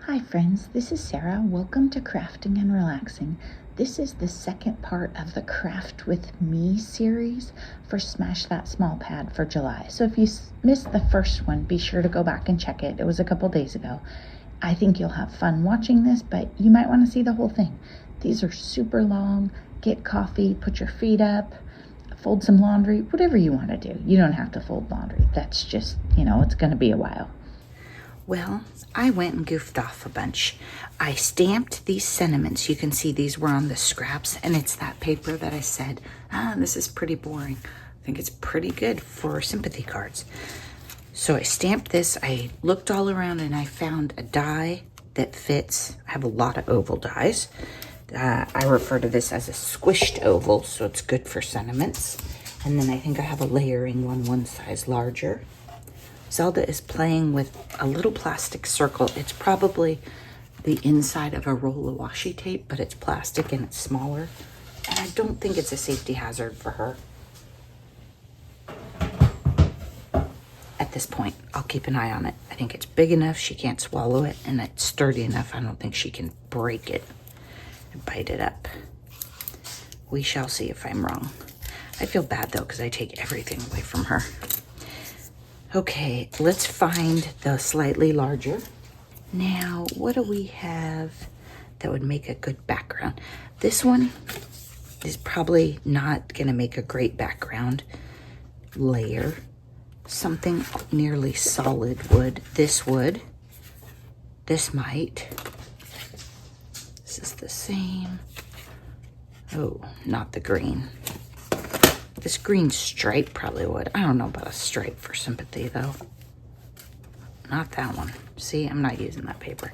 Hi friends, this is Sarah. Welcome to Crafting and Relaxing. This is the second part of the Craft With Me series for Smash That Small Pad for July. So if you missed the first one, be sure to go back and check it. It was a couple days ago. I think you'll have fun watching this, but you might want to see the whole thing. These are super long. Get coffee, put your feet up, fold some laundry, whatever you want to do. You don't have to fold laundry. That's just, it's going to be a while. Well, I went and goofed off a bunch. I stamped these sentiments. You can see these were on the scraps, and it's that paper that I said, this is pretty boring. I think it's pretty good for sympathy cards. So I stamped this. I looked all around and I found a die that fits. I have a lot of oval dies. I refer to this as a squished oval, so it's good for sentiments. And then I think I have a layering one size larger. Zelda is playing with a little plastic circle. It's probably the inside of a roll of washi tape, but it's plastic and it's smaller. And I don't think it's a safety hazard for her. At this point, I'll keep an eye on it. I think it's big enough, she can't swallow it, and it's sturdy enough, I don't think she can break it and bite it up. We shall see if I'm wrong. I feel bad though, because I take everything away from her. Okay, let's find the slightly larger. Now, what do we have that would make a good background? This one is probably not gonna make a great background layer. Something nearly solid wood. This would. This might. This is the same. Oh, not the green. This green stripe probably would. I don't know about a stripe for sympathy though. Not that one. See, I'm not using that paper.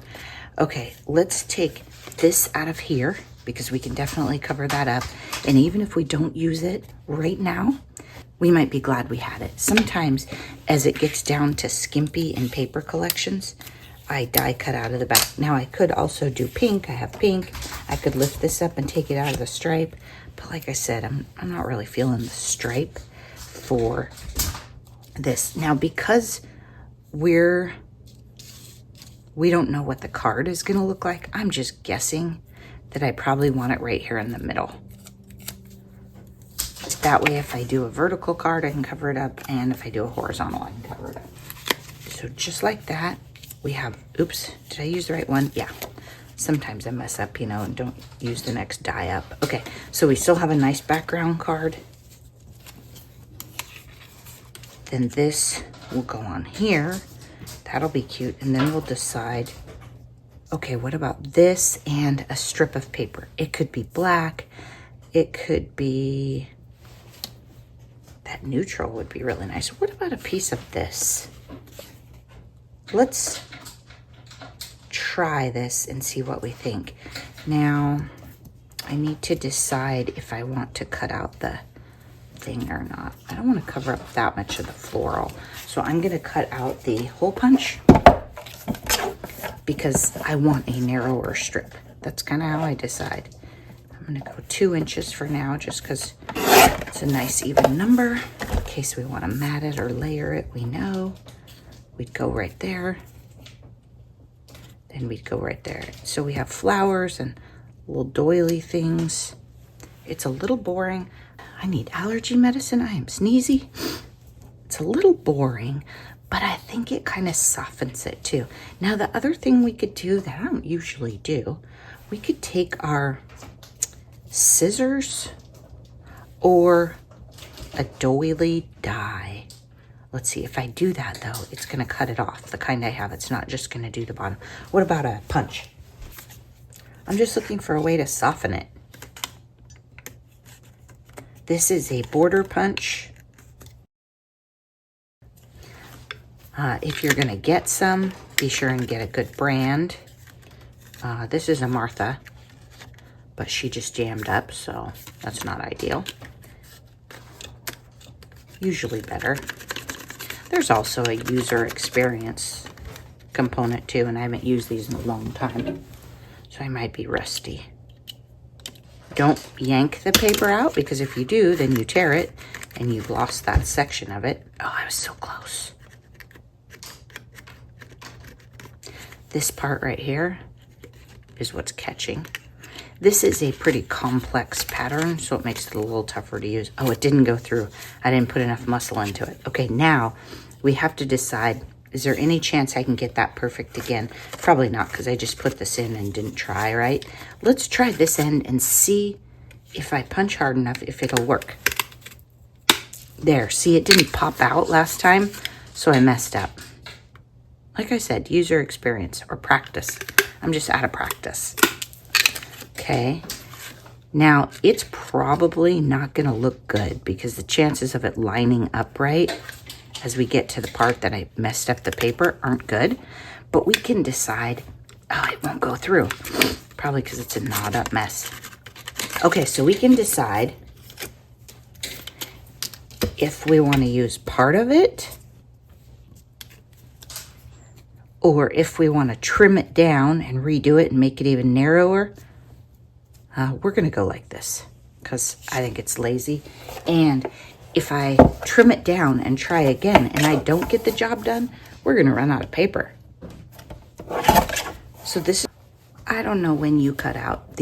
Okay, let's take this out of here because we can definitely cover that up. And even if we don't use it right now, we might be glad we had it. Sometimes as it gets down to skimpy in paper collections, I die cut out of the back. Now I could also do pink. I have pink. I could lift this up and take it out of the stripe. But like I said, I'm not really feeling the stripe for this. Now, because we don't know what the card is going to look like, I'm just guessing that I probably want it right here in the middle. That way, if I do a vertical card, I can cover it up. And if I do a horizontal, I can cover it up. So just like that, we have, oops, did I use the right one? Yeah. Sometimes I mess up, and don't use the next die up. Okay, so we still have a nice background card. Then this will go on here. That'll be cute. And then we'll decide, okay, what about this and a strip of paper? It could be black. It could be, that neutral would be really nice. What about a piece of this? Let's try this and see what we think. Now, I need to decide if I want to cut out the thing or not. I don't want to cover up that much of the floral. So I'm going to cut out the hole punch because I want a narrower strip. That's kind of how I decide. I'm going to go 2 inches for now just because it's a nice even number. In case we want to mat it or layer it, we know. We'd go right there. Then we'd go right there. So we have flowers and little doily things. It's a little boring. I need allergy medicine. I am sneezy. It's a little boring, but I think it kind of softens it too. Now, the other thing we could do that I don't usually do, we could take our scissors or a doily die. Let's see, if I do that though, it's gonna cut it off. The kind I have, it's not just gonna do the bottom. What about a punch? I'm just looking for a way to soften it. This is a border punch. If you're gonna get some, be sure and get a good brand. This is a Martha, but she just jammed up, so that's not ideal. Usually better. There's also a user experience component too, and I haven't used these in a long time, so I might be rusty. Don't yank the paper out, because if you do, then you tear it and you've lost that section of it. Oh, I was so close. this part right here is what's catching. This is a pretty complex pattern, so it makes it a little tougher to use. Oh, it didn't go through. I didn't put enough muscle into it. Okay, now we have to decide, is there any chance I can get that perfect again? Probably not, because I just put this in and didn't try, right? Let's try this end and see if I punch hard enough, if it'll work. There, see, it didn't pop out last time, so I messed up. Like I said, user experience or practice. I'm just out of practice. Okay, now it's probably not gonna look good because the chances of it lining up right as we get to the part that I messed up the paper aren't good, but we can decide, oh, it won't go through. Probably because it's a knot up mess. Okay, so we can decide if we wanna use part of it or if we wanna trim it down and redo it and make it even narrower. We're gonna go like this because I think it's lazy. And if I trim it down and try again and I don't get the job done, we're gonna run out of paper. So this, I don't know when you cut out.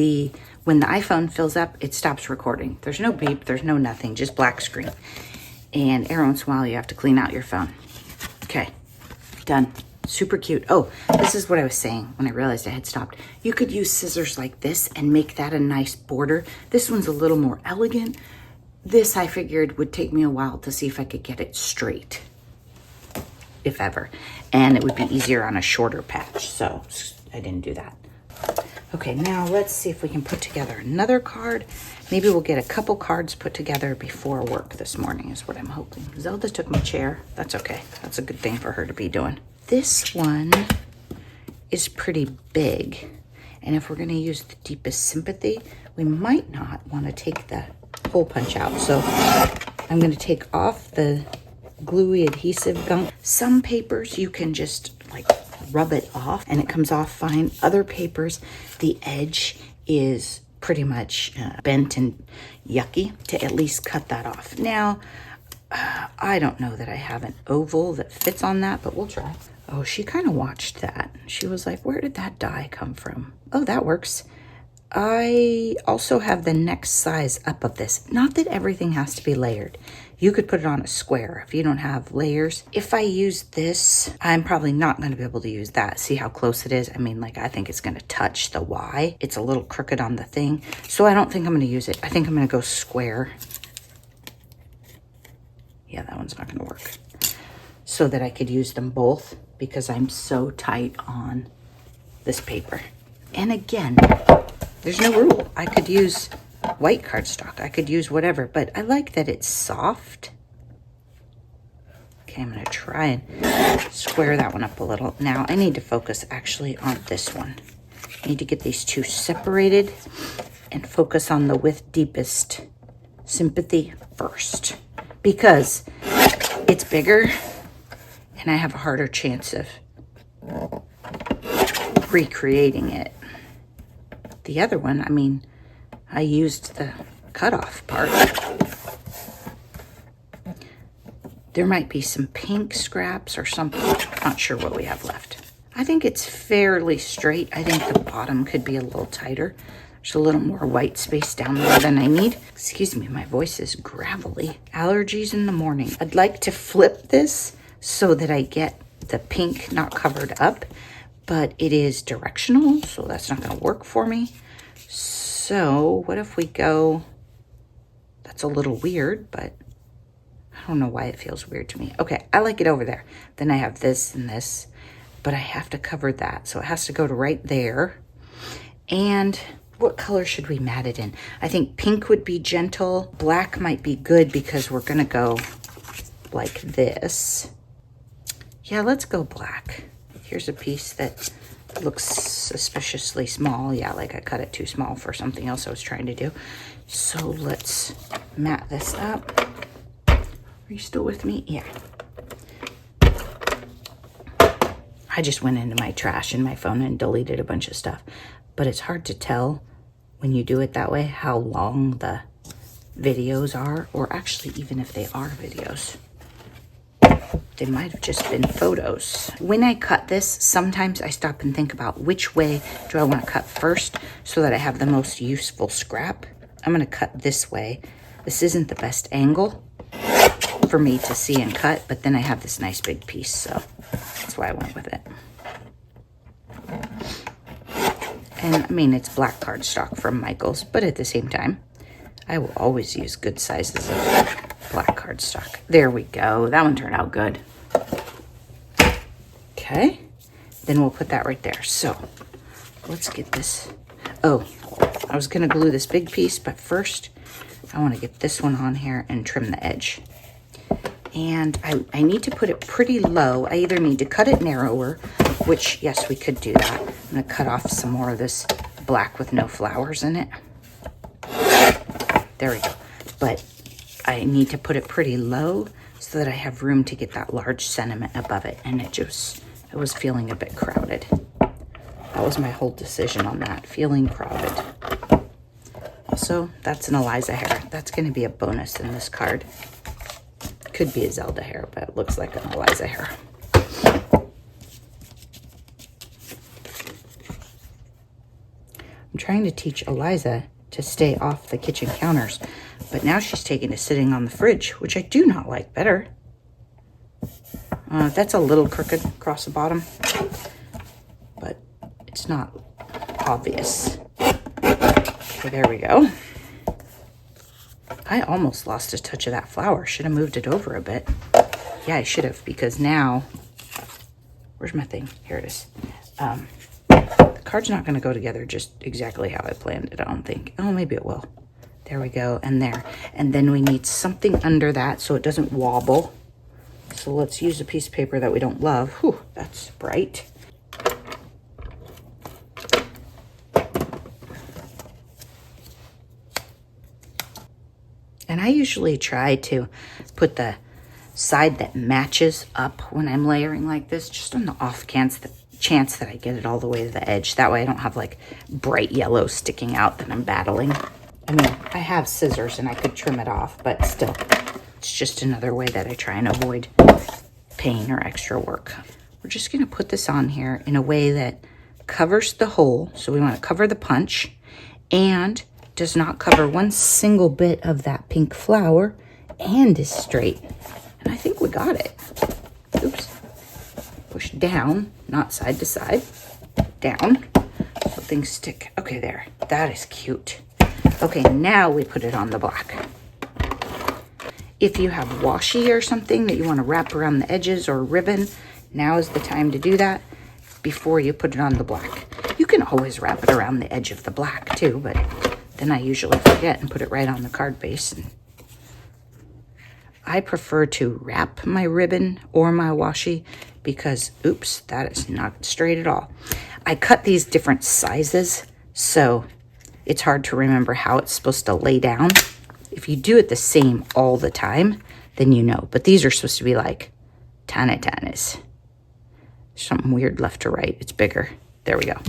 When the iPhone fills up, it stops recording. There's no beep, there's no nothing, just black screen. And every once in a while you have to clean out your phone. Okay, done. Super cute. Oh, this is what I was saying when I realized I had stopped. You could use scissors like this and make that a nice border. This one's a little more elegant. This I figured would take me a while to see if I could get it straight, if ever. And it would be easier on a shorter patch, so I didn't do that. Okay, now let's see if we can put together another card. Maybe we'll get a couple cards put together before work this morning is what I'm hoping. Zelda took my chair. That's okay. That's a good thing for her to be doing. This one is pretty big. And if we're gonna use the deepest sympathy, we might not wanna take the hole punch out. So I'm gonna take off the gluey adhesive gunk. Some papers you can just like rub it off and it comes off fine. Other papers, the edge is pretty much bent and yucky to at least cut that off. Now, I don't know that I have an oval that fits on that, but we'll try. Oh, she kind of watched that. She was like, where did that die come from? Oh, that works. I also have the next size up of this. Not that everything has to be layered. You could put it on a square if you don't have layers. If I use this, I'm probably not going to be able to use that. See how close it is? I mean, like, I think it's going to touch the Y. It's a little crooked on the thing. So I don't think I'm going to use it. I think I'm going to go square. Yeah, that one's not going to work. So that I could use them both because I'm so tight on this paper. And again, there's no rule. I could use white cardstock. I could use whatever, but I like that it's soft. Okay, I'm gonna try and square that one up a little. Now I need to focus actually on this one. I need to get these two separated and focus on the with deepest sympathy first because it's bigger and I have a harder chance of recreating it. The other one, I mean, I used the cutoff part. There might be some pink scraps or something. Not sure what we have left. I think it's fairly straight. I think the bottom could be a little tighter. There's a little more white space down there than I need. Excuse me, my voice is gravelly. Allergies in the morning. I'd like to flip this so that I get the pink not covered up, but it is directional, so that's not gonna work for me. So what if we go, that's a little weird, but I don't know why it feels weird to me. Okay, I like it over there. Then I have this and this, but I have to cover that. So it has to go to right there. And what color should we mat it in? I think pink would be gentle. Black might be good because we're gonna go like this. Yeah, let's go black. Here's a piece that looks suspiciously small. Yeah, like I cut it too small for something else I was trying to do. So let's mat this up. Are you still with me? Yeah. I just went into my trash in my phone and deleted a bunch of stuff. But it's hard to tell when you do it that way how long the videos are, or actually even if they are videos. they might have just been photos. When I cut this, sometimes I stop and think about which way do I want to cut first so that I have the most useful scrap. I'm going to cut this way. This isn't the best angle for me to see and cut, but then I have this nice big piece, so that's why I went with it. And I mean, it's black cardstock from Michaels, but at the same time, I will always use good sizes of black cardstock. There we go. That one turned out good. Okay, then we'll put that right there. So let's get this. Oh, I was gonna glue this big piece, but first I wanna get this one on here and trim the edge. And I need to put it pretty low. I either need to cut it narrower, which, yes, we could do that. I'm gonna cut off some more of this black with no flowers in it. There we go. But I need to put it pretty low so that I have room to get that large sentiment above it. And it was feeling a bit crowded. That was my whole decision on that, feeling crowded. Also, that's an Eliza hair. That's gonna be a bonus in this card. Could be a Zelda hair, but it looks like an Eliza hair. I'm trying to teach Eliza to stay off the kitchen counters, but now she's taken to sitting on the fridge, which I do not like better. That's a little crooked across the bottom, but it's not obvious. Okay, there we go. I almost lost a touch of that flower. Should have moved it over a bit. Yeah, I should have, because now, where's my thing? Here it is. The card's not going to go together just exactly how I planned it, I don't think. Oh, maybe it will. There we go, and there. And then we need something under that so it doesn't wobble. So let's use a piece of paper that we don't love. Whew, that's bright. And I usually try to put the side that matches up when I'm layering like this, just on the off chance that I get it all the way to the edge. That way I don't have like bright yellow sticking out that I'm battling. I mean, I have scissors and I could trim it off, but still, it's just another way that I try and avoid pain or extra work. We're just gonna put this on here in a way that covers the hole. So we wanna cover the punch and does not cover one single bit of that pink flower and is straight. And I think we got it. Oops. Push down, not side to side. Down, so things stick. Okay, there. That is cute. Okay, now we put it on the black. If you have washi or something that you want to wrap around the edges or ribbon, now is the time to do that before you put it on the black. You can always wrap it around the edge of the black too, but then I usually forget and put it right on the card base. And I prefer to wrap my ribbon or my washi because, oops, that is not straight at all. I cut these different sizes, so it's hard to remember how it's supposed to lay down. If you do it the same all the time, then you know. But these are supposed to be like tiny. Something weird left to right. It's bigger. There we go.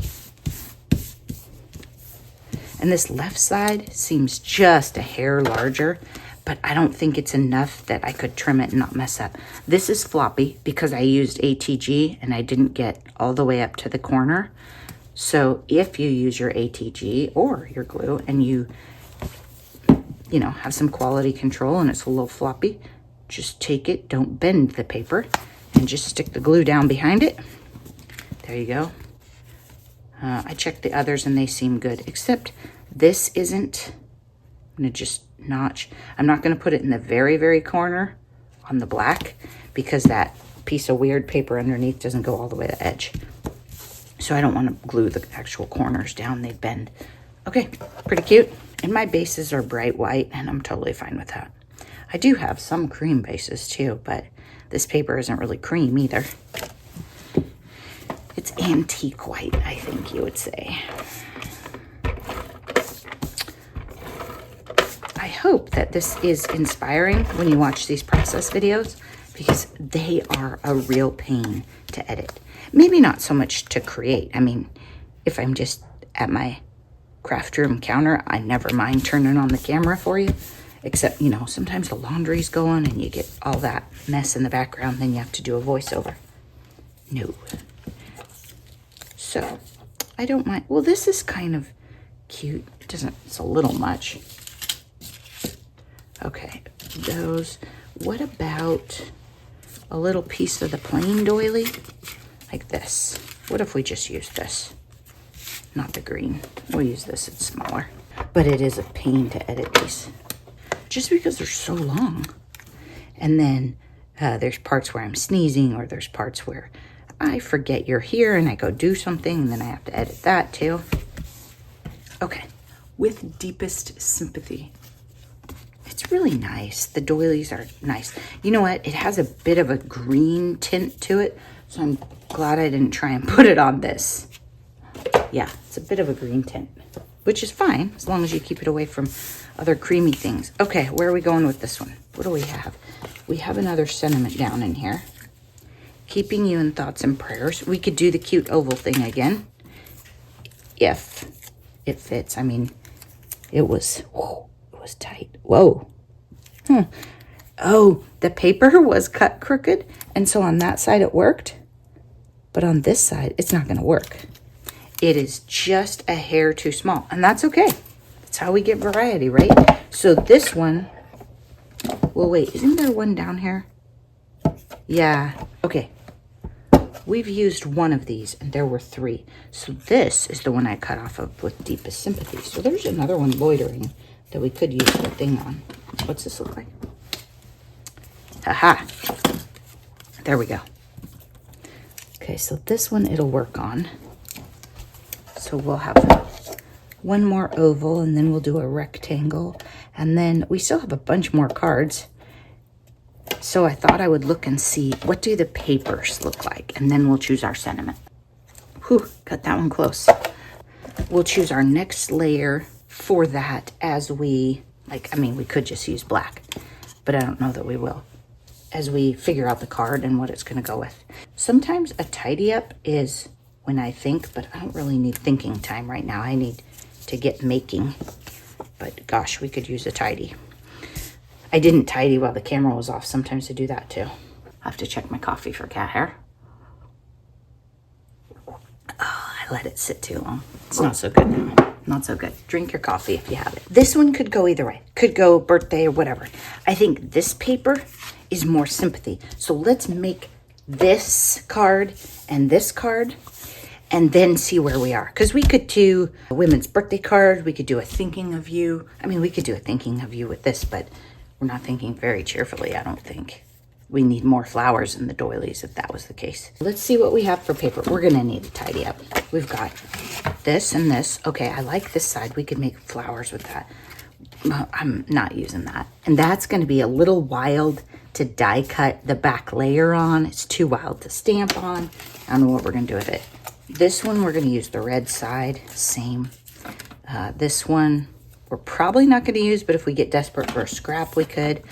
And this left side seems just a hair larger, but I don't think it's enough that I could trim it and not mess up. This is floppy because I used ATG and I didn't get all the way up to the corner. So if you use your ATG or your glue and you know, have some quality control and it's a little floppy, just take it, don't bend the paper, and just stick the glue down behind it. There you go. I checked the others and they seem good, except this isn't. I'm gonna just notch. I'm not gonna put it in the very, very corner on the black because that piece of weird paper underneath doesn't go all the way to the edge. So I don't want to glue the actual corners down, they bend. Okay, pretty cute. And my bases are bright white and I'm totally fine with that. I do have some cream bases too, but this paper isn't really cream either. It's antique white, I think you would say. I hope that this is inspiring when you watch these process videos because they are a real pain to edit. Maybe not so much to create. I mean, if I'm just at my craft room counter, I never mind turning on the camera for you Except, you know, sometimes the laundry's going and you get all that mess in the background, then you have to do a voiceover. No. So, I don't mind. Well, this is kind of cute. It doesn't, it's a little much. Okay, those. What about a little piece of the plain doily? Like this. What if we just use this? Not the green. We'll use this, it's smaller. But it is a pain to edit these. Just because they're so long. And then there's parts where I'm sneezing, or there's parts where I forget you're here and I go do something, and then I have to edit that too. Okay, with deepest sympathy. It's really nice. The doilies are nice. You know what? It has a bit of a green tint to it, so I'm glad I didn't try and put it on this. Yeah, it's a bit of a green tint, which is fine as long as you keep it away from other creamy things. Okay, where are we going with this one? What do we have? We have another sentiment down in here. Keeping you in thoughts and prayers. We could do the cute oval thing again if it fits. I mean, it was tight. Whoa. Oh, the paper was cut crooked, and so on that side it worked, but on this side it's not going to work. It is just a hair too small, and that's okay. That's how we get variety, right? So this one, well, wait, isn't there one down here? Yeah, okay. We've used one of these, and there were 3. So this is the one I cut off of with deepest sympathy. So there's another one loitering that we could use the thing on. What's this look like? Haha. There we go. Okay, so this one it'll work on. So we'll have one more oval, and then we'll do a rectangle. And then we still have a bunch more cards. So I thought I would look and see, what do the papers look like? And then we'll choose our sentiment. Whew, cut that one close. We'll choose our next layer for that as we, I mean, we could just use black, but I don't know that we will, as we figure out the card and what it's going to go with. Sometimes a tidy up is when I think, but I don't really need thinking time right now. I need to get making, but gosh, we could use a tidy. I didn't tidy while the camera was off. Sometimes I do that too. I have to check my coffee for cat hair. Oh, I let it sit too long. It's not so good now. Not so good. Drink your coffee if you have it. This one could go either way. Could go birthday or whatever. I think this paper is more sympathy. So let's make this card and then see where we are. Because we could do a women's birthday card. We could do a thinking of you. I mean, we could do a thinking of you with this, but we're not thinking very cheerfully, I don't think. We need more flowers in the doilies if that was the case. Let's see what we have for paper. We're gonna need to tidy up. We've got this and this. Okay, I like this side. We could make flowers with that. I'm not using that. And that's gonna be a little wild to die cut the back layer on. It's too wild to stamp on. I don't know what we're gonna do with it. This one, we're gonna use the red side, same. This one, we're probably not gonna use, but if we get desperate for a scrap, we could.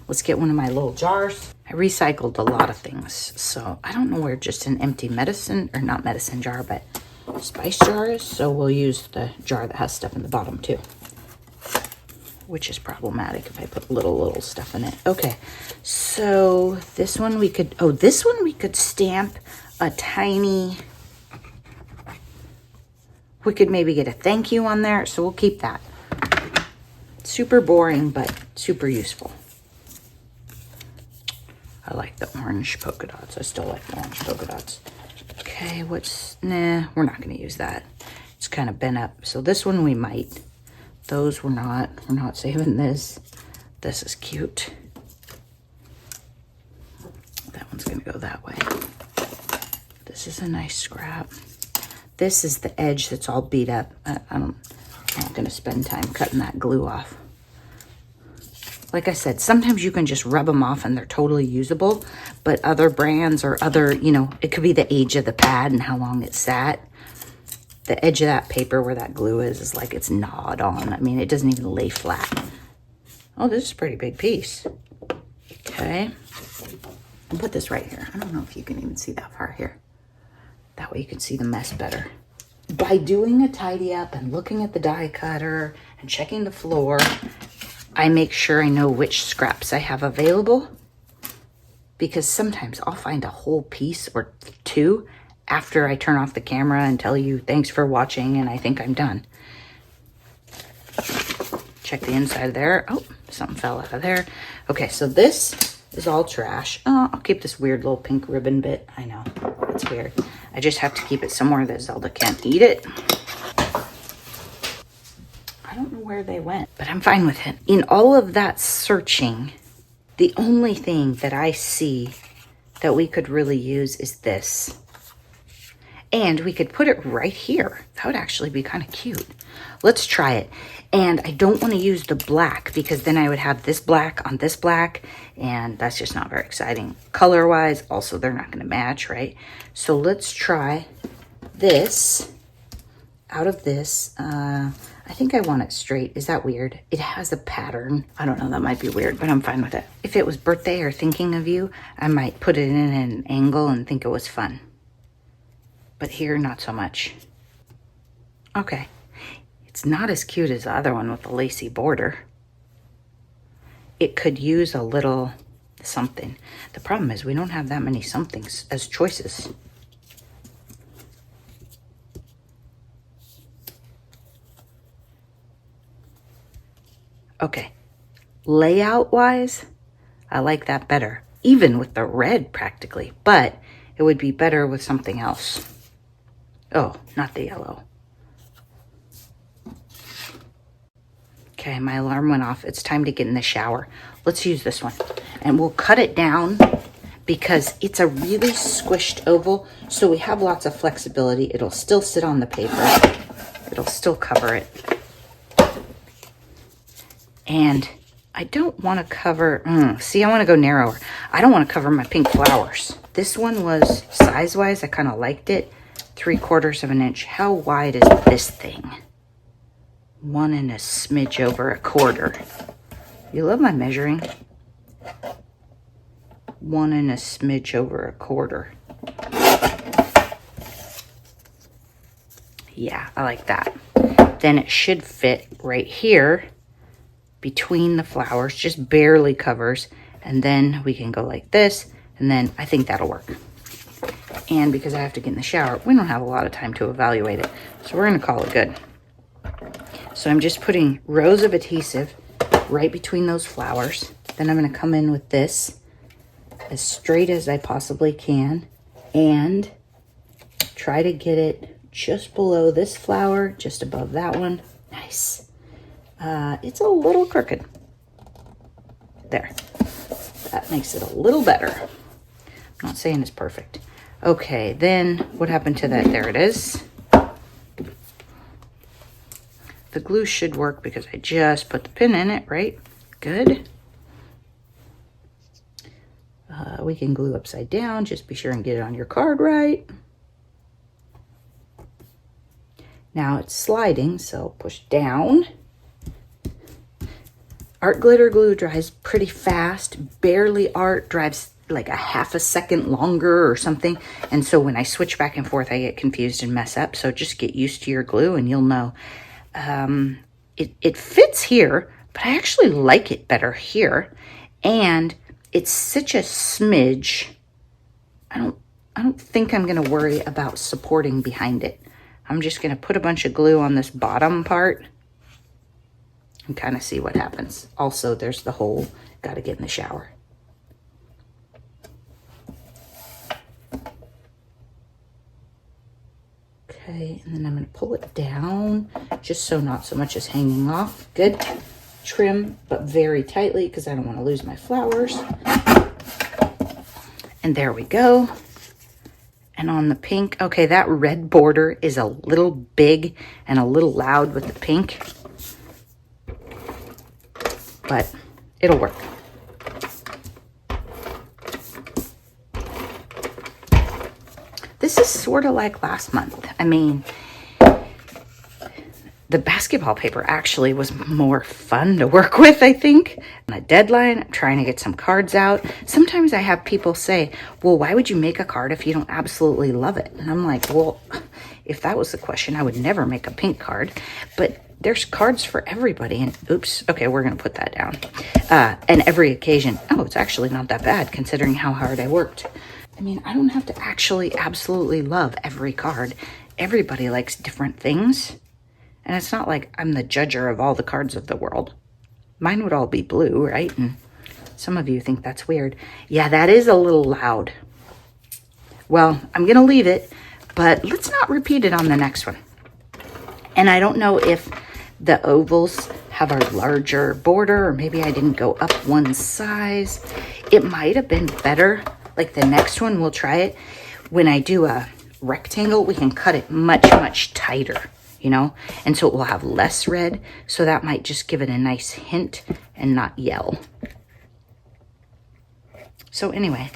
Let's get one of my little jars. I recycled a lot of things, so I don't know where just an empty medicine, or not medicine jar, but spice jar is. So we'll use the jar that has stuff in the bottom too, which is problematic if I put little stuff in it. Okay, so this one we could, this one we could stamp a tiny, we could maybe get a thank you on there, so we'll keep that. Super boring, but super useful. I like the orange polka dots. I still like the orange polka dots. Okay, nah, we're not gonna use that. It's kind of bent up. So this one we might. Those we're not saving this. This is cute. That one's gonna go that way. This is a nice scrap. This is the edge that's all beat up. I'm not gonna spend time cutting that glue off. Like I said, sometimes you can just rub them off and they're totally usable, but other brands or other, it could be the age of the pad and how long it sat. The edge of that paper where that glue is like it's gnawed on. I mean, it doesn't even lay flat. Oh, this is a pretty big piece. Okay. I'll put this right here. I don't know if you can even see that far here. That way you can see the mess better. By doing a tidy up and looking at the die cutter and checking the floor, I make sure I know which scraps I have available, because sometimes I'll find a whole piece or two after I turn off the camera and tell you thanks for watching and I think I'm done. Check the inside there. Oh, something fell out of there. Okay, so this is all trash. Oh, I'll keep this weird little pink ribbon bit. I know, it's weird. I just have to keep it somewhere that Zelda can't eat it. I don't know where they went, but I'm fine with it. In all of that searching, the only thing that I see that we could really use is this. And we could put it right here. That would actually be kind of cute. Let's try it. And I don't want to use the black because then I would have this black on this black, and that's just not very exciting. Color-wise, also they're not going to match, right? So let's try this. Out of this, I think I want it straight. Is that weird? It has a pattern. I don't know, that might be weird, but I'm fine with it. If it was birthday or thinking of you, I might put it in an angle and think it was fun. But here, not so much. Okay. It's not as cute as the other one with the lacy border. It could use a little something. The problem is we don't have that many somethings as choices. Okay. Layout-wise, I like that better. Even with the red practically, but it would be better with something else. Oh, not the yellow. Okay, my alarm went off. It's time to get in the shower. Let's use this one. And we'll cut it down because it's a really squished oval, so we have lots of flexibility. It'll still sit on the paper. It'll still cover it. And I don't want to cover, see, I want to go narrower. I don't want to cover my pink flowers. This one was, size-wise, I kind of liked it. 3/4 of an inch. How wide is this thing? 1 and a smidge over a quarter. You love my measuring. 1 and a smidge over a quarter. Yeah, I like that. Then it should fit right here between the flowers, just barely covers. And then we can go like this, and then I think that'll work. And because I have to get in the shower, we don't have a lot of time to evaluate it. So we're gonna call it good. So I'm just putting rows of adhesive right between those flowers. Then I'm gonna come in with this as straight as I possibly can and try to get it just below this flower, just above that one. Nice. It's a little crooked. There. That makes it a little better. I'm not saying it's perfect. Okay, then what happened to that? There it is. The glue should work because I just put the pin in it, right? Good. We can glue upside down. Just be sure and get it on your card right. Now it's sliding, so push down. Art glitter glue dries pretty fast. Barely art dries like a half a second longer or something. And so when I switch back and forth, I get confused and mess up. So just get used to your glue and you'll know. It fits here, but I actually like it better here. And it's such a smidge. I don't think I'm gonna worry about supporting behind it. I'm just gonna put a bunch of glue on this bottom part and kind of see what happens. Also, there's the hole. Gotta get in the shower. Okay, and then I'm going to pull it down just so not so much is hanging off. Good. Trim, but very tightly because I don't want to lose my flowers. And there we go. And on the pink, okay, that red border is a little big and a little loud with the pink, but it'll work. This is sort of like last month. I mean, the basketball paper actually was more fun to work with, I think. On a deadline, I'm trying to get some cards out. Sometimes I have people say, well, why would you make a card if you don't absolutely love it? And I'm like, well, if that was the question, I would never make a pink card. But there's cards for everybody. And oops, okay, we're going to put that down. And every occasion. Oh, it's actually not that bad considering how hard I worked. I mean, I don't have to actually absolutely love every card. Everybody likes different things. And it's not like I'm the judger of all the cards of the world. Mine would all be blue, right? And some of you think that's weird. Yeah, that is a little loud. Well, I'm going to leave it, but let's not repeat it on the next one. And I don't know if the ovals have a larger border, or maybe I didn't go up one size. It might have been better. Like the next one, we'll try it. When I do a rectangle, we can cut it much, much tighter, you know? And so it will have less red. So that might just give it a nice hint and not yell. So anyway,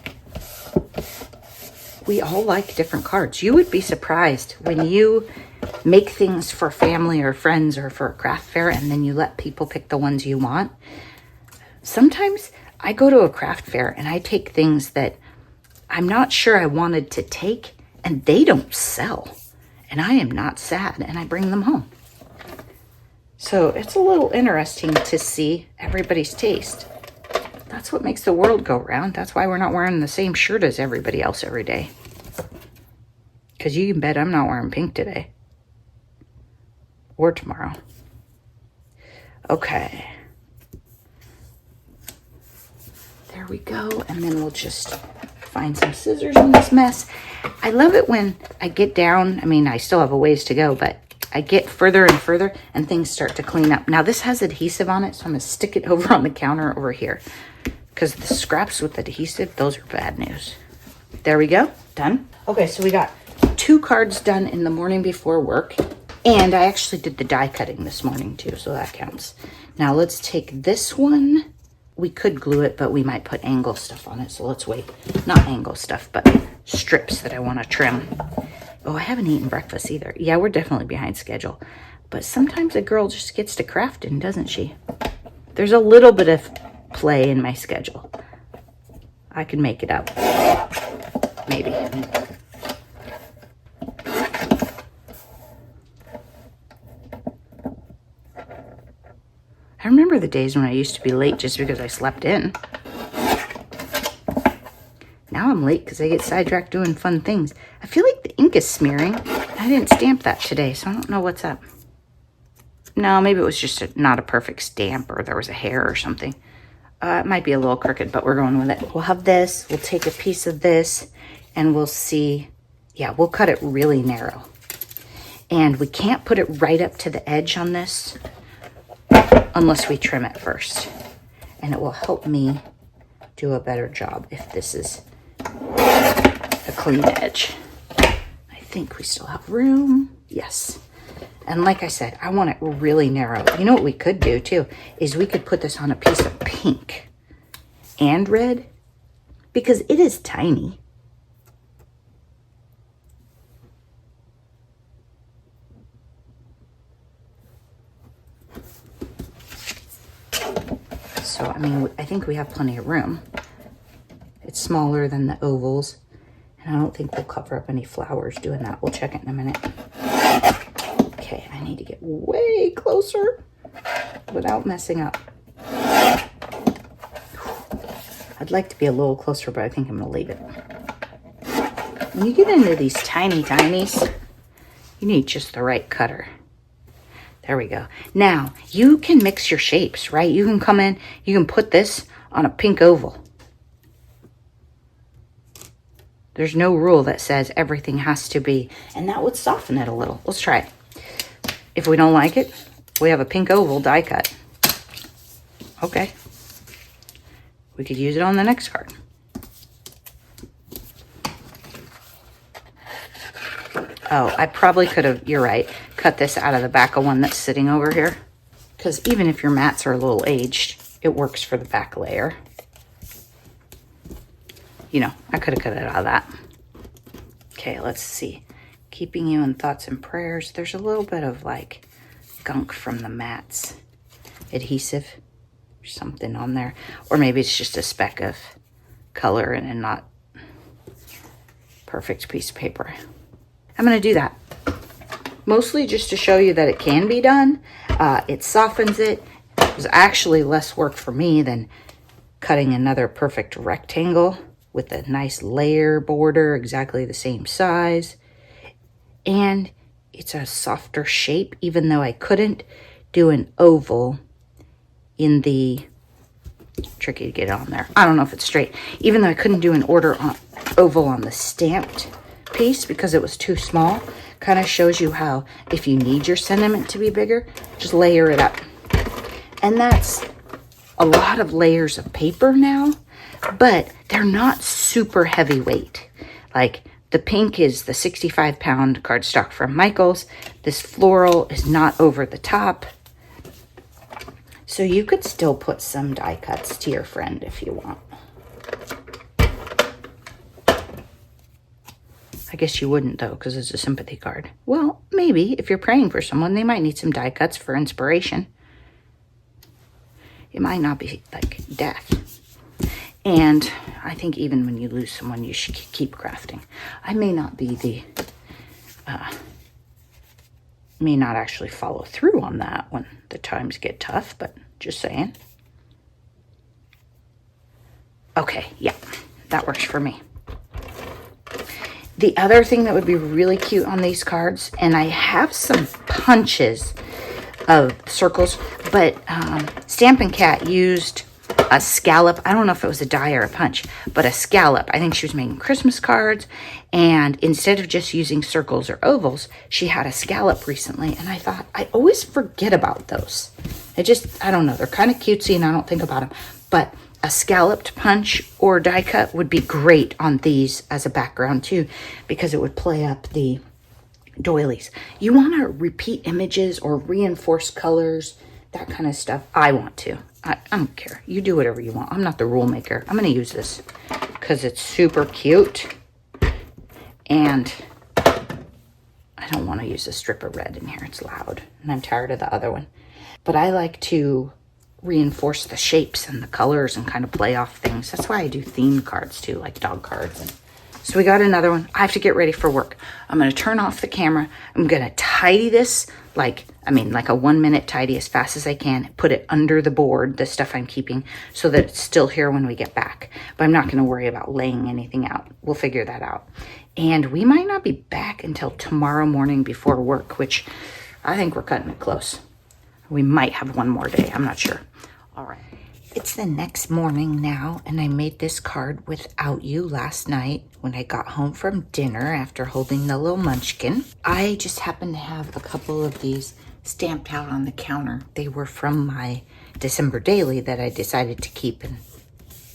we all like different cards. You would be surprised when you make things for family or friends or for a craft fair and then you let people pick the ones you want. Sometimes I go to a craft fair and I take things that I'm not sure I wanted to take and they don't sell. And I am not sad and I bring them home. So it's a little interesting to see everybody's taste. That's what makes the world go round. That's why we're not wearing the same shirt as everybody else every day. Because you can bet I'm not wearing pink today. Or tomorrow. Okay. There we go. And then we'll just find some scissors in this mess. I love it when I get down. I mean, I still have a ways to go, but I get further and further and things start to clean up. Now this has adhesive on it, so I'm going to stick it over on the counter over here. Because the scraps with adhesive, those are bad news. There we go. Done. Okay, so we got 2 cards done in the morning before work. And I actually did the die cutting this morning too, so that counts. Now let's take this one. We could glue it, but we might put angle stuff on it, so let's wait. Not angle stuff, but strips that I want to trim. Oh, I haven't eaten breakfast either. Yeah, we're definitely behind schedule. But sometimes a girl just gets to crafting, doesn't she? There's a little bit of play in my schedule. I can make it up. Maybe. I remember the days when I used to be late just because I slept in. Now I'm late because I get sidetracked doing fun things. I feel like the ink is smearing. I didn't stamp that today, so I don't know what's up. No, maybe it was just not a perfect stamp or there was a hair or something. It might be a little crooked, but we're going with it. We'll have this. We'll take a piece of this and we'll see. Yeah, we'll cut it really narrow. And we can't put it right up to the edge on this unless we trim it first. And it will help me do a better job if this is a clean edge. I think we still have room. Yes. And like I said, I want it really narrow. You know what we could do too, is we could put this on a piece of pink and red because it is tiny. So, I mean, I think we have plenty of room. It's smaller than the ovals. And I don't think we'll cover up any flowers doing that. We'll check it in a minute. Okay, I need to get way closer without messing up. I'd like to be a little closer, but I think I'm going to leave it. When you get into these tiny tinies, you need just the right cutter. There we go. Now, you can mix your shapes, right? You can come in, you can put this on a pink oval. There's no rule that says everything has to be, and that would soften it a little. Let's try it. If we don't like it, we have a pink oval die cut. Okay. We could use it on the next card. Oh, I probably could have, you're right, cut this out of the back of one that's sitting over here. Because even if your mats are a little aged, it works for the back layer. You know, I could have cut it out of that. Okay, let's see. Keeping you in thoughts and prayers. There's a little bit of like gunk from the mats. Adhesive or something on there. Or maybe it's just a speck of color and a not perfect piece of paper. I'm going to do that. mostly just to show you that it can be done. It softens it. It was actually less work for me than cutting another perfect rectangle with a nice layer border, exactly the same size. And it's a softer shape, even though I couldn't do an oval in the, tricky to get it on there. I don't know if it's straight. Even though I couldn't do an oval on the stamped piece because it was too small, kind of shows you how if you need your sentiment to be bigger, just layer it up. And that's a lot of layers of paper now, but they're not super heavyweight. Like the pink is the 65-pound cardstock from Michaels. This floral is not over the top. So you could still put some die cuts to your friend if you want. I guess you wouldn't though, because it's a sympathy card. Well, maybe if you're praying for someone, they might need some die cuts for inspiration. It might not be like death. And I think even when you lose someone, you should keep crafting. I may not be the, may not actually follow through on that when the times get tough, but just saying. Okay, yeah, that works for me. The other thing that would be really cute on these cards, and I have some punches of circles, but Stampin' Cat used a scallop. I don't know if it was a die or a punch, but a scallop. I think she was making Christmas cards, and instead of just using circles or ovals, she had a scallop recently, and I thought, I always forget about those. I don't know, they're kind of cutesy, and I don't think about them, but a scalloped punch or die cut would be great on these as a background too, because it would play up the doilies. You want to repeat images or reinforce colors, that kind of stuff. I want to. I don't care. You do whatever you want. I'm not the rule maker. I'm going to use this because it's super cute. And I don't want to use a strip of red in here. It's loud. And I'm tired of the other one. But I like to reinforce the shapes and the colors and kind of play off things. That's why I do themed cards too, like dog cards. And so we got another one. I have to get ready for work. I'm going to turn off the camera. I'm going to tidy this like a 1 minute tidy as fast as I can. Put it under the board, the stuff I'm keeping, so that it's still here when we get back. But I'm not going to worry about laying anything out. We'll figure that out. And we might not be back until tomorrow morning before work, which I think we're cutting it close. We might have one more day. I'm not sure. All right. It's the next morning now, and I made this card without you last night when I got home from dinner after holding the little munchkin. I just happened to have a couple of these stamped out on the counter. They were from my December daily that I decided to keep, and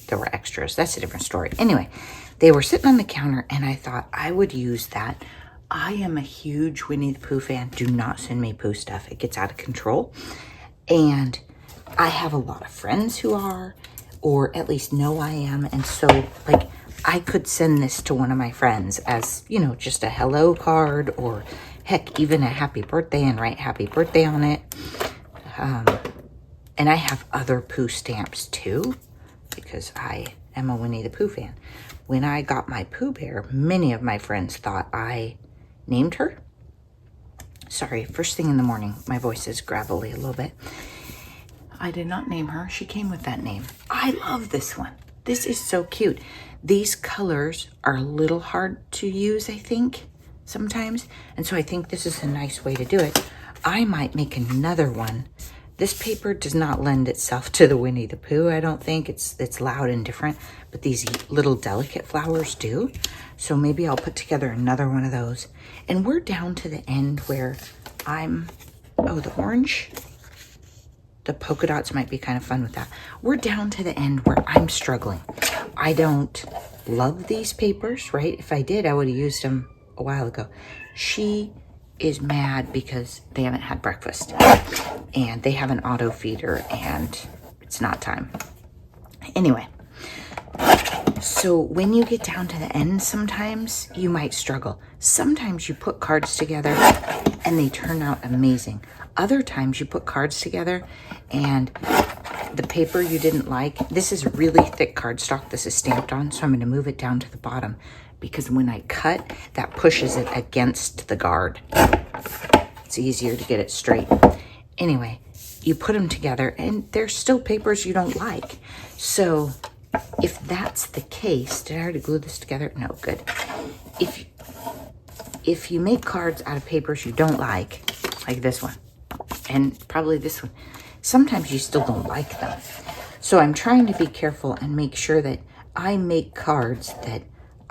there were extras. That's a different story. Anyway, they were sitting on the counter, and I thought I would use that. I am a huge Winnie the Pooh fan. Do not send me Pooh stuff. It gets out of control. And I have a lot of friends who are, or at least know I am. And so, like, I could send this to one of my friends as, you know, just a hello card, or heck, even a happy birthday, and write happy birthday on it. And I have other Pooh stamps too, because I am a Winnie the Pooh fan. When I got my Pooh Bear, many of my friends thought I named her. Sorry, first thing in the morning, my voice is gravelly a little bit. I did not name her. She came with that name. I love this one. This is so cute. These colors are a little hard to use, I think, sometimes. And so I think this is a nice way to do it. I might make another one. This paper does not lend itself to the Winnie the Pooh, I don't think. It's loud and different, but these little delicate flowers do. So maybe I'll put together another one of those. And we're down to the end where the orange, the polka dots might be kind of fun with that. We're down to the end where I'm struggling. I don't love these papers, right? If I did, I would have used them a while ago. She is mad because they haven't had breakfast and they have an auto feeder and it's not time. Anyway, so when you get down to the end, sometimes you might struggle. Sometimes you put cards together and they turn out amazing. Other times you put cards together and the paper you didn't like. This is really thick cardstock this is stamped on, so I'm going to move it down to the bottom because when I cut, that pushes it against the guard. It's easier to get it straight. Anyway, you put them together and there's still papers you don't like. So if that's the case, did I already glue this together? No, good. If you make cards out of papers you don't like this one, and probably this one, sometimes you still don't like them. So I'm trying to be careful and make sure that I make cards that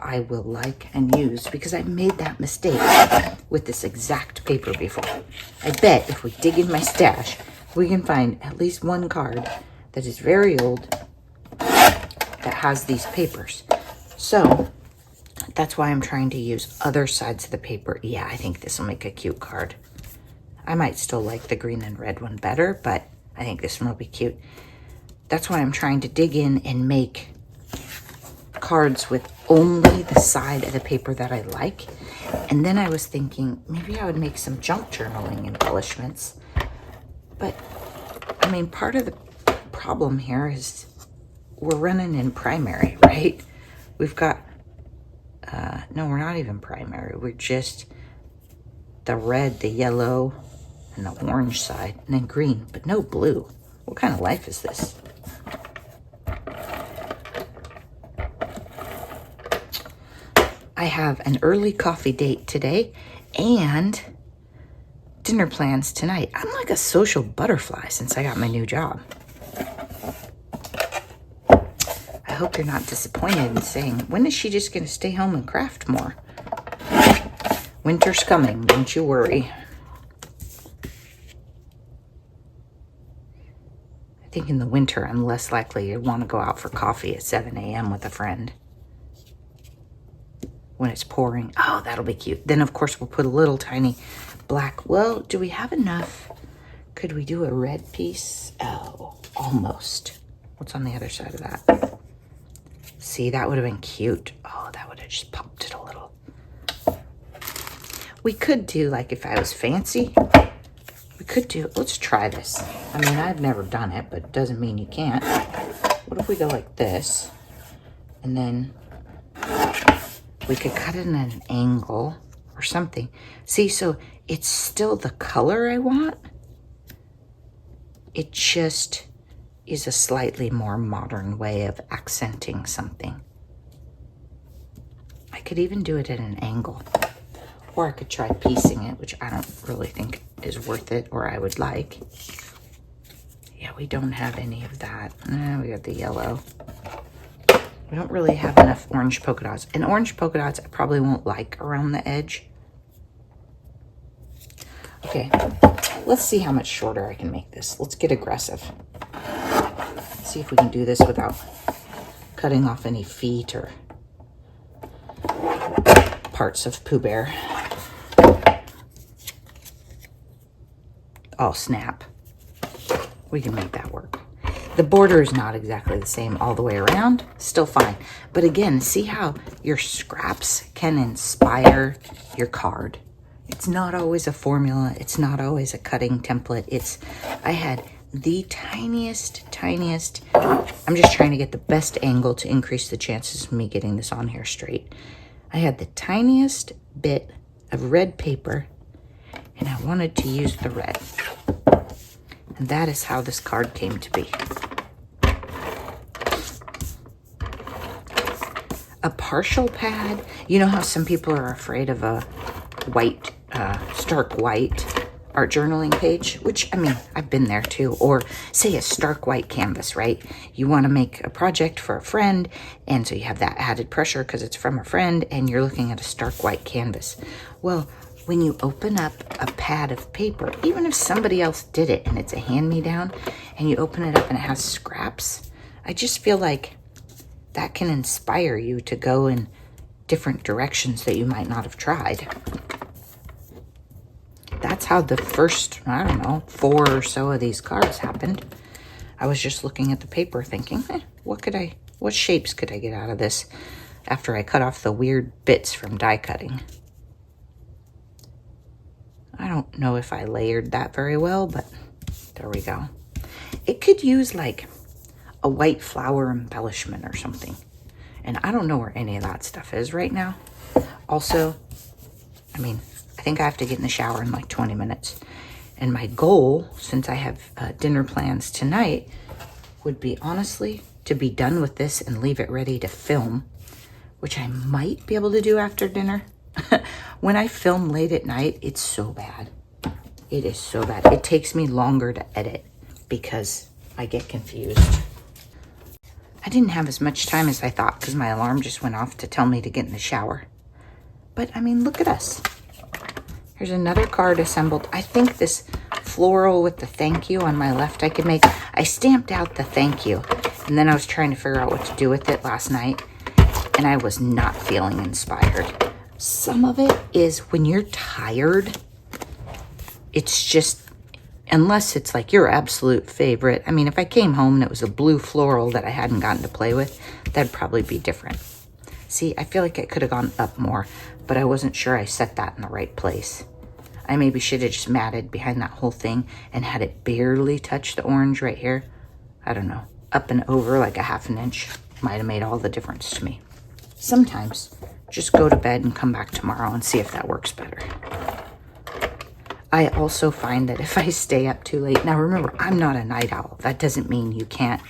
I will like and use, because I made that mistake with this exact paper before. I bet if we dig in my stash, we can find at least one card that is very old that has these papers. So that's why I'm trying to use other sides of the paper. Yeah, I think this will make a cute card. I might still like the green and red one better, but I think this one will be cute. That's why I'm trying to dig in and make cards with only the side of the paper that I like. And then I was thinking maybe I would make some junk journaling embellishments. But I mean, part of the problem here is we're running in primary, right? We've got, no, we're not even primary. We're just the red, the yellow, and the orange side, and then green, but no blue. What kind of life is this? I have an early coffee date today and dinner plans tonight. I'm like a social butterfly since I got my new job. I hope you're not disappointed in saying, when is she just going to stay home and craft more? Winter's coming, don't you worry. I think in the winter, I'm less likely to want to go out for coffee at 7 a.m. with a friend. When it's pouring. Oh, that'll be cute. Then, of course, we'll put a little tiny black. Well, do we have enough? Could we do a red piece? Oh, almost. What's on the other side of that? See, that would have been cute. Oh, that would have just popped it a little. We could do, like, if I was fancy, we could do, let's try this. I mean, I've never done it, but it doesn't mean you can't. What if we go like this? And then we could cut it in an angle or something. See, so it's still the color I want. It just is a slightly more modern way of accenting something. I could even do it at an angle. Or I could try piecing it, which I don't really think is worth it or I would like. Yeah, we don't have any of that. We got the yellow. We don't really have enough orange polka dots. And orange polka dots I probably won't like around the edge. Okay, let's see how much shorter I can make this. Let's get aggressive. See if we can do this without cutting off any feet or parts of Pooh Bear. Oh, snap. We can make that work. The border is not exactly the same all the way around. Still fine. But again, see how your scraps can inspire your card. It's not always a formula. It's not always a cutting template. I had the tiniest, I'm just trying to get the best angle to increase the chances of me getting this on here straight. I had the tiniest bit of red paper and I wanted to use the red. And that is how this card came to be. A partial pad. You know how some people are afraid of a white, stark white art journaling page, which, I mean, I've been there too. Or say a stark white canvas, right? You want to make a project for a friend, and so you have that added pressure because it's from a friend, and you're looking at a stark white canvas. Well, when you open up a pad of paper, even if somebody else did it and it's a hand-me-down, and you open it up and it has scraps, I just feel like that can inspire you to go in different directions that you might not have tried. That's how the first, I don't know, 4 or so of these cards happened. I was just looking at the paper thinking, what shapes could I get out of this after I cut off the weird bits from die cutting? I don't know if I layered that very well, but there we go. It could use like a white flower embellishment or something. And I don't know where any of that stuff is right now. Also, I mean, I think I have to get in the shower in like 20 minutes. And my goal, since I have dinner plans tonight, would be honestly to be done with this and leave it ready to film, which I might be able to do after dinner. When I film late at night, it's so bad. It is so bad. It takes me longer to edit because I get confused. I didn't have as much time as I thought because my alarm just went off to tell me to get in the shower. But I mean, look at us. Here's another card assembled. I think this floral with the thank you on my left I could make. I stamped out the thank you, and then I was trying to figure out what to do with it last night, and I was not feeling inspired. Some of it is when you're tired, it's just, unless it's like your absolute favorite. I mean, if I came home and it was a blue floral that I hadn't gotten to play with, that'd probably be different. See, I feel like I could have gone up more, but I wasn't sure I set that in the right place. I maybe should have just matted behind that whole thing and had it barely touch the orange right here. I don't know, up and over like a ½ inch might have made all the difference to me. Sometimes just go to bed and come back tomorrow and see if that works better. I also find that if I stay up too late, now remember, I'm not a night owl. That doesn't mean you can't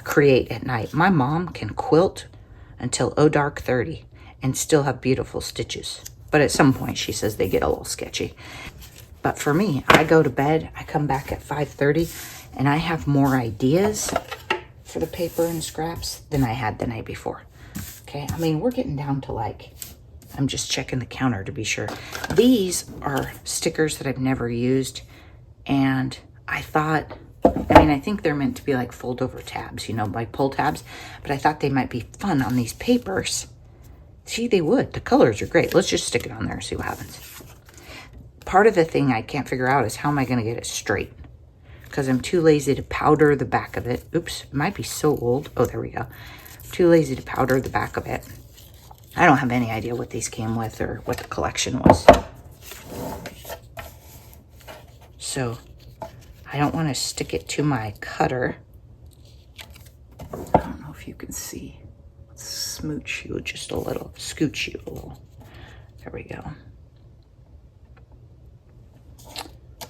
create at night. My mom can quilt until dark 30 and still have beautiful stitches. But at some point, she says they get a little sketchy. But for me, I go to bed, I come back at 5:30, and I have more ideas for the paper and scraps than I had the night before. Okay, I mean, we're getting down to like, I'm just checking the counter to be sure. These are stickers that I've never used, and I thought, I mean, I think they're meant to be like fold over tabs, you know, like pull tabs, but I thought they might be fun on these papers. See, they would. The colors are great. Let's just stick it on there and see what happens. Part of the thing I can't figure out is how am I going to get it straight? Because I'm too lazy to powder the back of it. Oops, it might be so old. Oh, there we go. Too lazy to powder the back of it. I don't have any idea what these came with or what the collection was. So I don't want to stick it to my cutter. I don't know if you can see. Smooch you just a little, scooch you a little. There we go.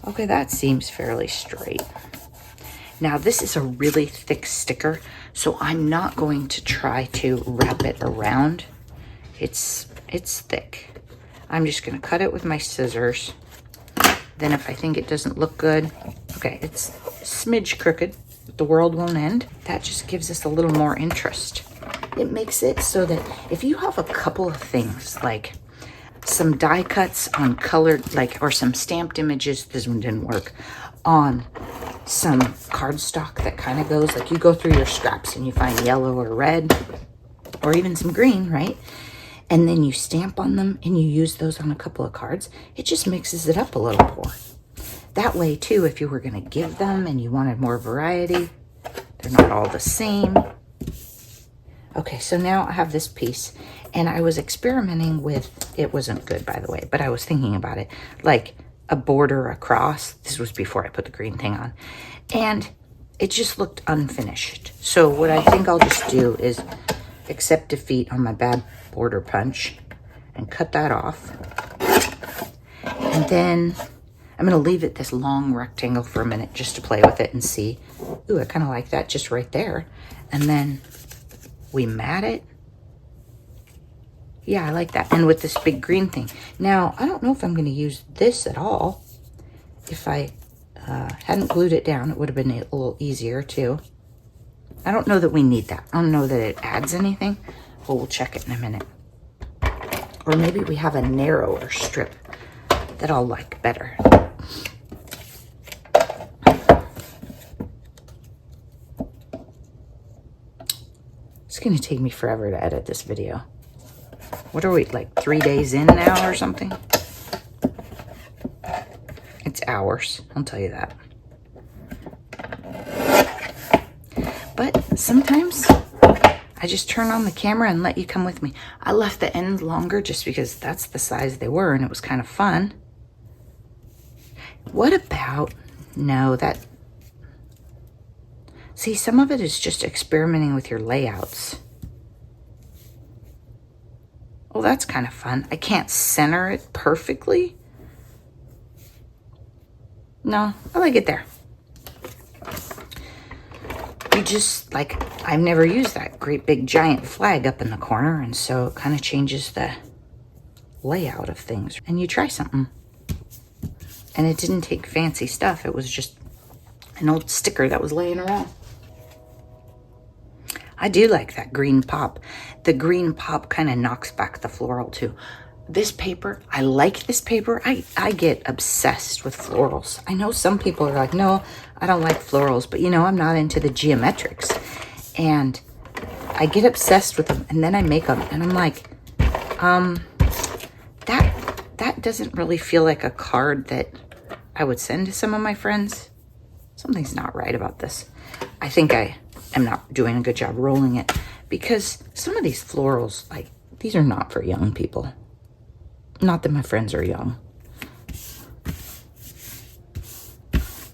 Okay, that seems fairly straight. Now this is a really thick sticker, so I'm not going to try to wrap it around. It's thick. I'm just gonna cut it with my scissors. Then if I think it doesn't look good, okay, it's a smidge crooked, but the world won't end. That just gives us a little more interest. It makes it so that if you have a couple of things like some die cuts on colored, like, or some stamped images, this one didn't work, on some cardstock that kind of goes, like you go through your scraps and you find yellow or red or even some green, right? And then you stamp on them and you use those on a couple of cards. It just mixes it up a little more. That way too, if you were gonna give them and you wanted more variety, they're not all the same. Okay, so now I have this piece, and I was experimenting with, it wasn't good by the way, but I was thinking about it, like a border across. This was before I put the green thing on, and it just looked unfinished. So what I think I'll just do is accept defeat on my bad border punch and cut that off. And then I'm gonna leave it this long rectangle for a minute just to play with it and see. Ooh, I kind of like that just right there. And then we mat it. Yeah, I like that. And with this big green thing. Now, I don't know if I'm going to use this at all. If I hadn't glued it down, it would have been a little easier too. I don't know that we need that. I don't know that it adds anything. Well, we'll check it in a minute. Or maybe we have a narrower strip that I'll like better. It's going to take me forever to edit this video. What are we, like 3 days in now or something? It's hours, I'll tell you that. But sometimes I just turn on the camera and let you come with me. I left the ends longer just because that's the size they were and it was kind of fun. What about, no, that, see, some of it is just experimenting with your layouts. Oh, that's kind of fun. I can't center it perfectly. No, I like it there. You just, like, I've never used that great big giant flag up in the corner, and so it kind of changes the layout of things. And you try something. And it didn't take fancy stuff. It was just an old sticker that was laying around. I do like that green pop. The green pop kind of knocks back the floral too. This paper, I like this paper. I get obsessed with florals. I know some people are like, no, I don't like florals, but you know, I'm not into the geometrics. And I get obsessed with them, and then I make them, and I'm like, that doesn't really feel like a card that I would send to some of my friends. Something's not right about this. I think I am not doing a good job rolling it, because some of these florals, like, these are not for young people. Not that my friends are young.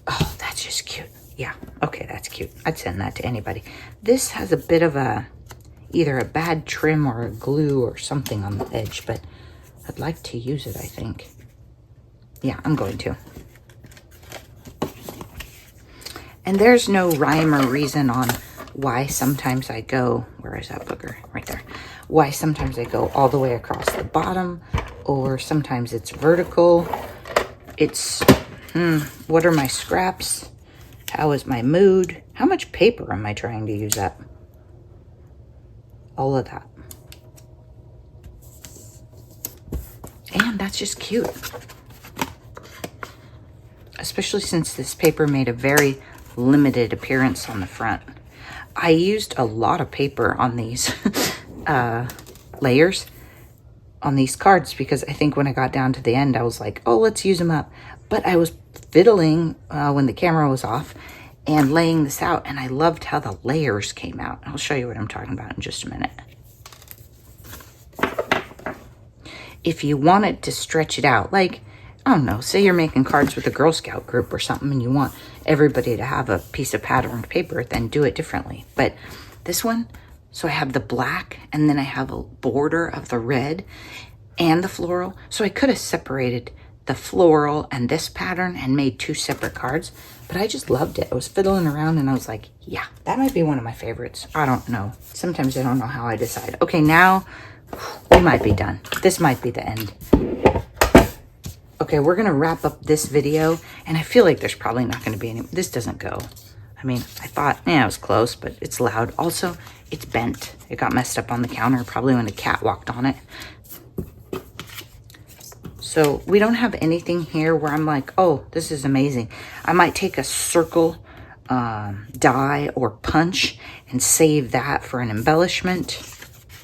Oh, that's just cute. Yeah, okay, that's cute. I'd send that to anybody. This has a bit of either a bad trim or a glue or something on the edge, but I'd like to use it, I think. Yeah, I'm going to. And there's no rhyme or reason on why sometimes I go, where is that booger? Right there. Why sometimes I go all the way across the bottom, or sometimes it's vertical. It's, what are my scraps? How is my mood? How much paper am I trying to use up? All of that. And that's just cute. Especially since this paper made a very limited appearance on the front. I used a lot of paper on these layers on these cards, because I think when I got down to the end, I was like, oh, let's use them up. But I was fiddling when the camera was off and laying this out, and I loved how the layers came out. I'll show you what I'm talking about in just a minute. If you wanted to stretch it out, like, I don't know, say you're making cards with a Girl Scout group or something, and you want everybody to have a piece of patterned paper, then do it differently. But this one, so I have the black, and then I have a border of the red and the floral. So I could have separated the floral and this pattern and made two separate cards, but I just loved it. I was fiddling around, and I was like, yeah, that might be one of my favorites. I don't know. Sometimes I don't know how I decide. Okay, now we might be done. This might be the end. Okay, we're gonna wrap up this video, and I feel like there's probably not gonna be any, this doesn't go. I mean, I thought, yeah, it was close, but it's loud. Also, it's bent. It got messed up on the counter, probably when a cat walked on it. So we don't have anything here where I'm like, oh, this is amazing. I might take a circle die or punch and save that for an embellishment.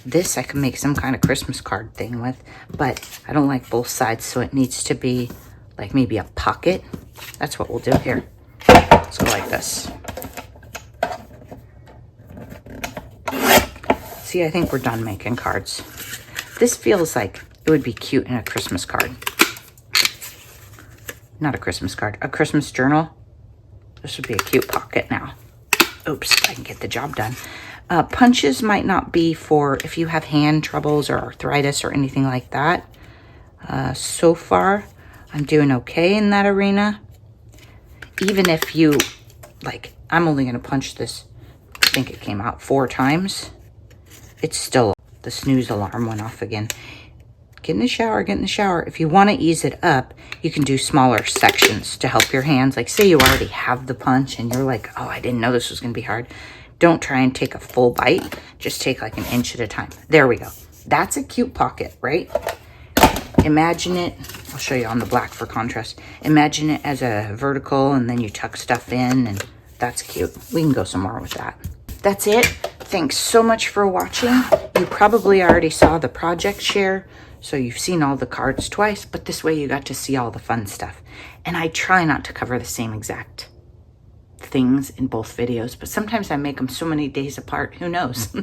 This I can make some kind of Christmas card thing with, but I don't like both sides, so it needs to be like maybe a pocket. That's what we'll do here. Let's go like this. See, I think we're done making cards. This feels like it would be cute in a Christmas card. Not a Christmas card, a Christmas journal. This would be a cute pocket now. Oops, I can get the job done. Punches might not be for if you have hand troubles or arthritis or anything like that. So far, I'm doing okay in that arena. Even if you, like, I'm only going to punch this, I think it came out 4 times. It's still, the snooze alarm went off again. Get in the shower, get in the shower. If you want to ease it up, you can do smaller sections to help your hands. Like, say you already have the punch and you're like, oh, I didn't know this was going to be hard. Don't try and take a full bite. Just take like an inch at a time. There we go. That's a cute pocket, right? Imagine it. I'll show you on the black for contrast. Imagine it as a vertical, and then you tuck stuff in, and that's cute. We can go some more with that. That's it. Thanks so much for watching. You probably already saw the project share, so you've seen all the cards twice, but this way you got to see all the fun stuff. And I try not to cover the same exact things in both videos, but sometimes I make them so many days apart, who knows?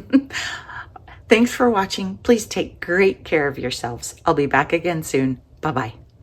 Thanks for watching. Please take great care of yourselves. I'll be back again soon. Bye-bye.